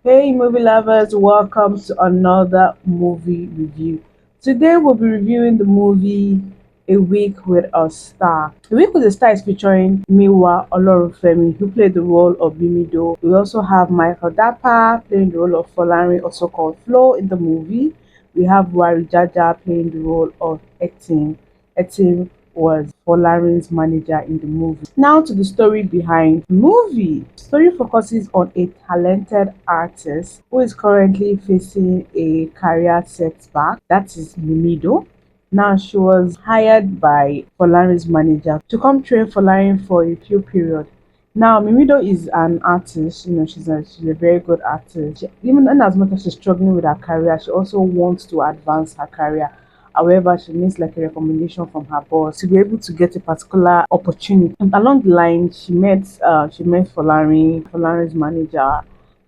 Hey, movie lovers, welcome to another movie review. Today, we'll be reviewing the movie A Week with a Star. A Week with a Star is featuring Miwa Olorunfemi, who played the role of Mimido. We also have Michael Dappa playing the role of Folari, also called Flo, in the movie. We have Wari Jaja playing the role of Etim. Etim was Folari's manager in the movie. Now to the story behind the movie. The story focuses on a talented artist who is currently facing a career setback. That is Mimido. Now she was hired by Folari's manager to come train Folari for a few period. Now Mimido is an artist, she's a very good artist. Even in as much as she's struggling with her career, she also wants to advance her career. However, she needs like a recommendation from her boss to be able to get a particular opportunity. And along the line, she met Folari's manager.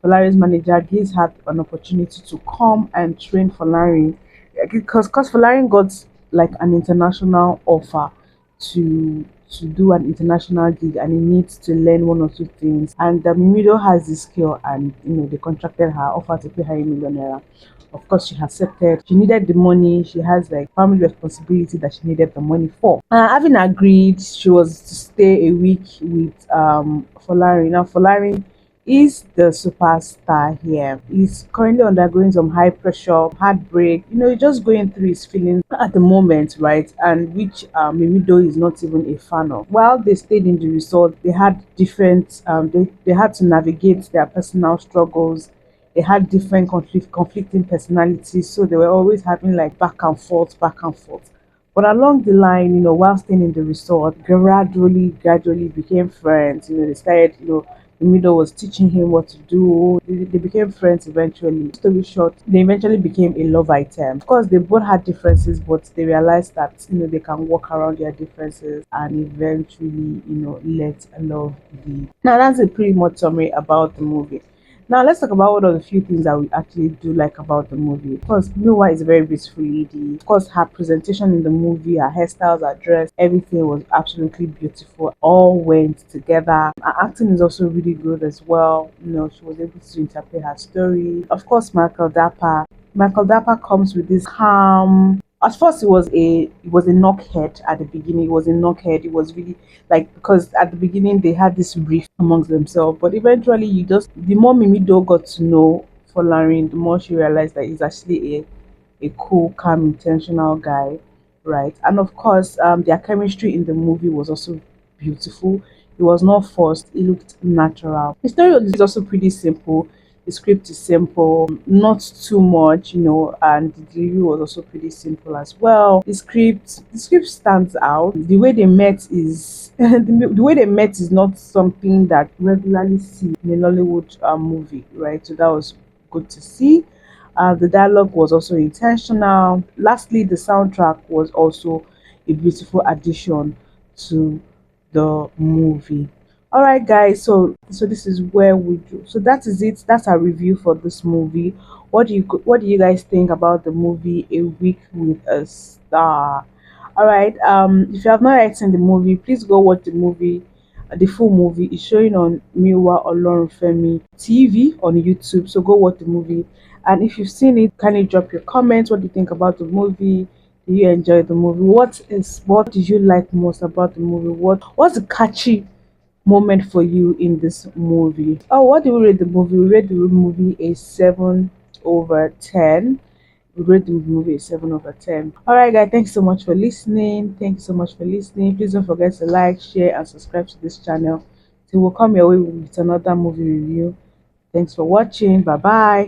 Folari's manager gives her an opportunity to come and train Folari because Folari got like an international offer to do an international gig, and he needs to learn one or two things. And Mimido has the skill, and they contracted her, offered to pay her a 1 million naira. Of course, she accepted. She needed the money. She has like family responsibility that she needed the money for. Having agreed, she was to stay a week with Folari. Now, Folari is the superstar here. He's currently undergoing some high pressure, heartbreak. He's just going through his feelings at the moment, right? And which Mimido is not even a fan of. While they stayed in the resort, they had different. They had to navigate their personal struggles. They had different conflicting personalities, so they were always having like back and forth, back and forth. But along the line, while staying in the resort, gradually became friends. They started, the middle was teaching him what to do. They became friends eventually. Story short, they eventually became a love item. Of course, they both had differences, but they realized that they can work around their differences and eventually, let love be. Now that's a pretty much summary about the movie. Now let's talk about what are the few things that we actually do like about the movie. Of course, Miwa is a very beautiful lady. Of course, her presentation in the movie, her hairstyles, her dress, everything was absolutely beautiful. All went together. Her acting is also really good as well. She was able to interpret her story. Of course, Michael Dappa. Michael Dappa comes with this calm. At first, it was a knockhead at the beginning. It was a knockhead. It was really like, because at the beginning they had this rift amongst themselves, but eventually the more Mimido got to know Folarin, the more she realized that he's actually a cool, calm, intentional guy, right? And of course, their chemistry in the movie was also beautiful. It was not forced. It looked natural. The story is also pretty simple. The script is simple, not too much, and the delivery was also pretty simple as well. The script stands out. The way they met is the way they met is not something that regularly see in a Nollywood movie, right? So that was good to see. The dialogue was also intentional. Lastly, the soundtrack was also a beautiful addition to the movie. All right, guys. So this is where we do. So that is it. That's our review for this movie. What do you guys think about the movie A Week with a Star? All right. If you have not yet seen the movie, please go watch the movie. The full movie is showing on Miwa Olorunfemi TV on YouTube. So go watch the movie. And if you've seen it, kindly drop your comments. What do you think about the movie? Do you enjoy the movie? What did you like most about the movie? What's the catchy moment for you in this movie? Oh, what do we rate the movie? We rate the movie a 7/10. We rate the movie a 7/10. All right, guys. Thanks so much for listening. Thanks so much for listening. Please don't forget to like, share, and subscribe to this channel. So we'll come your way with another movie review. Thanks for watching. Bye bye.